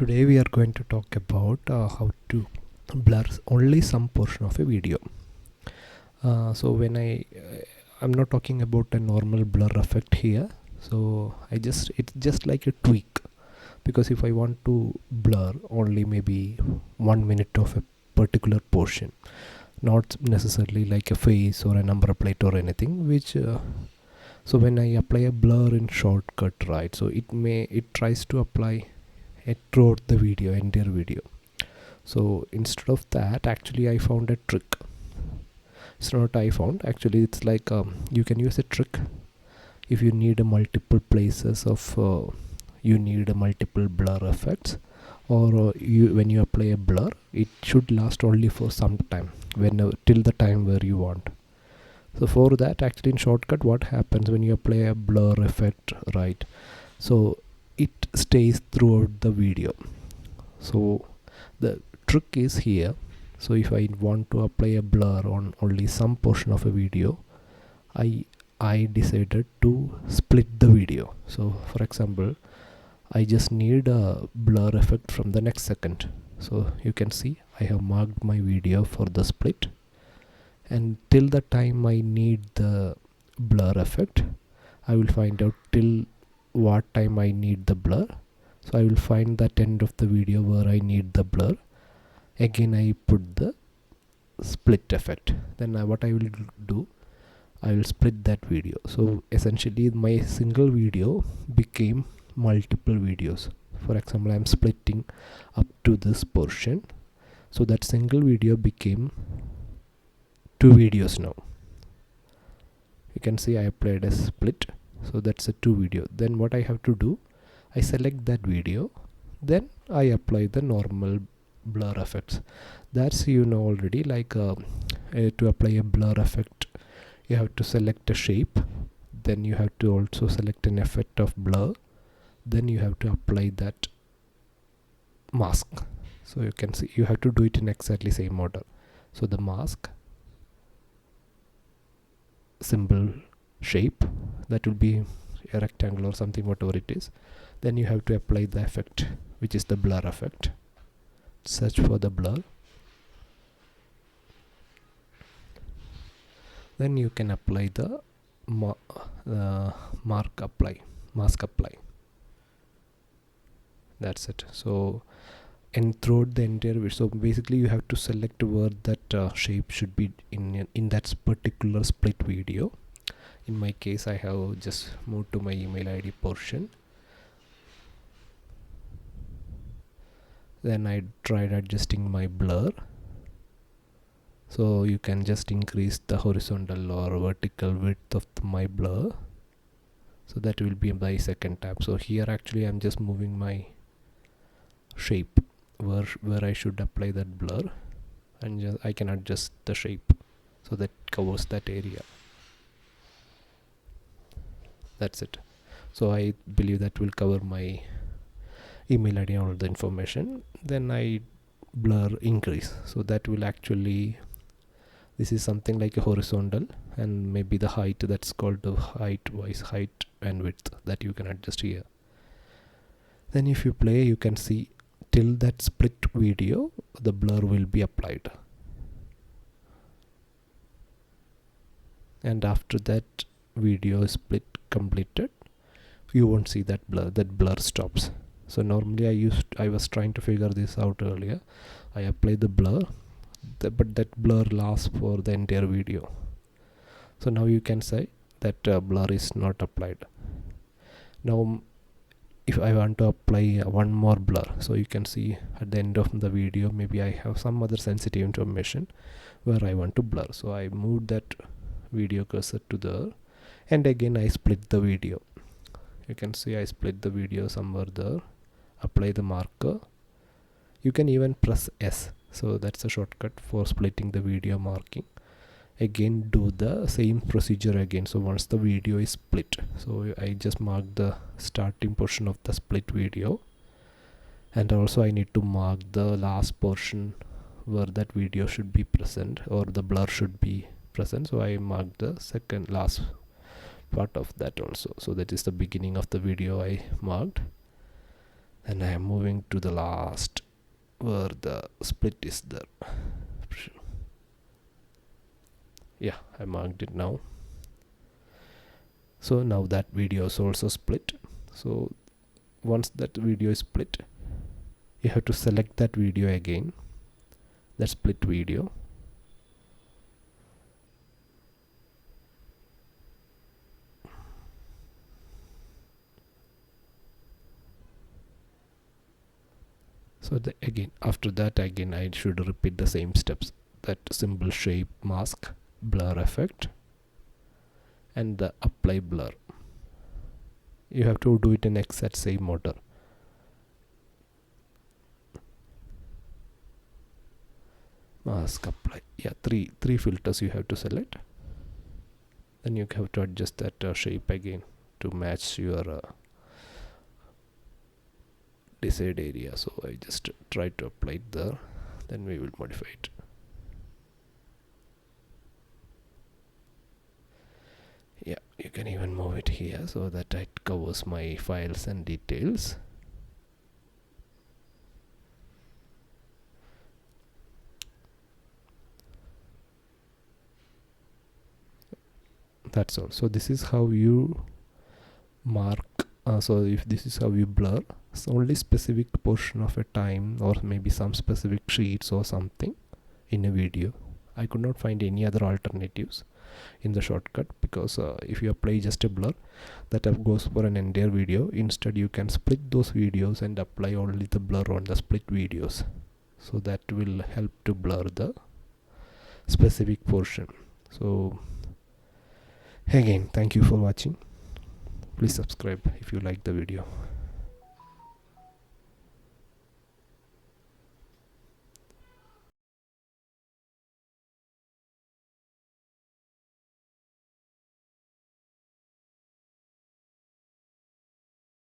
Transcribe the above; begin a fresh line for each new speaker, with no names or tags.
Today we are going to talk about how to blur only some portion of a video. So when I'm not talking about a normal blur effect here. So it's just like a tweak, because if I want to blur only maybe 1 minute of a particular portion, not necessarily like a face or a number plate or anything, which so when I apply a blur in Shotcut, right, so it tries to apply it throughout the video, entire video. So instead of that, actually I found a trick. It's not I found, actually it's like you can use a trick if you need a multiple places of you need a multiple blur effects, or when you apply a blur, it should last only for some time, till the time where you want. So for that, actually in Shotcut, what happens when you apply a blur effect, right, so it stays throughout the video. So the trick is here. So if I want to apply a blur on only some portion of a video, I decided to split the video. So for example, I just need a blur effect from the next second. So you can see I have marked my video for the split, and till the time I need the blur effect, I will find out till what time I need the blur. So I will find that end of the video where I need the blur. Again I put the split effect. Then what I will do, I will split that video. So essentially my single video became multiple videos. For example, I am splitting up to this portion, so that single video became 2 videos now. You can see I applied a split, so that's a 2 video. Then what I have to do, I select that video, then I apply the normal blur effects. That's already, like to apply a blur effect, you have to select a shape, then you have to also select an effect of blur, then you have to apply that mask. So you can see you have to do it in exactly same order. So the mask, symbol, shape, that will be a rectangle or something, whatever it is. Then you have to apply the effect, which is the blur effect. Search for the blur, then you can apply the mask apply. That's it. So and throughout the entire video, so basically you have to select where that shape should be in that particular split video. In my case, I have just moved to my email ID portion. Then I tried adjusting my blur. So you can just increase the horizontal or vertical width of my blur. So that will be my second tab. So here actually I'm just moving my shape where I should apply that blur, and I can adjust the shape so that covers that area. That's it. So I believe that will cover my email ID and all the information. Then I blur increase, so that will actually, this is something like a horizontal, and maybe the height, that's called the height and width, that you can adjust here. Then if you play, you can see till that split video the blur will be applied, and after that video split completed, you won't see that blur stops. So normally I was trying to figure this out earlier. I apply the blur, but that blur lasts for the entire video. So now you can say that blur is not applied. Now if I want to apply one more blur, so you can see at the end of the video, maybe I have some other sensitive information where I want to blur. So I moved that video cursor to there, and again I split the video. You can see I split the video somewhere there. Apply the marker. You can even press S. So that's a shortcut for splitting the video marking. Again do the same procedure again. So once the video is split, so I just mark the starting portion of the split video, and also I need to mark the last portion where that video should be present, or the blur should be present. So I mark the second last part of that also. So that is the beginning of the video I marked. and I am moving to the last where the split is there. Yeah, I marked it now. So now that video is also split. So once that video is split, you have to select that video again, that split video. So again, after that again I should repeat the same steps, that symbol, shape, mask, blur effect, and the apply blur. You have to do it in exact same order. Mask, apply. Yeah, three filters you have to select. Then you have to adjust that shape again to match your desired area. So I just try to apply it there, then we will modify it. Yeah, you can even move it here so that it covers my files and details. That's all. So this is how you mark, so if this is how you blur, it's only specific portion of a time or maybe some specific sheets or something in a video. I could not find any other alternatives in the Shotcut, because if you apply just a blur, that goes for an entire video. Instead you can split those videos and apply only the blur on the split videos, so that will help to blur the specific portion. So again, thank you for watching. Please subscribe if you like the video.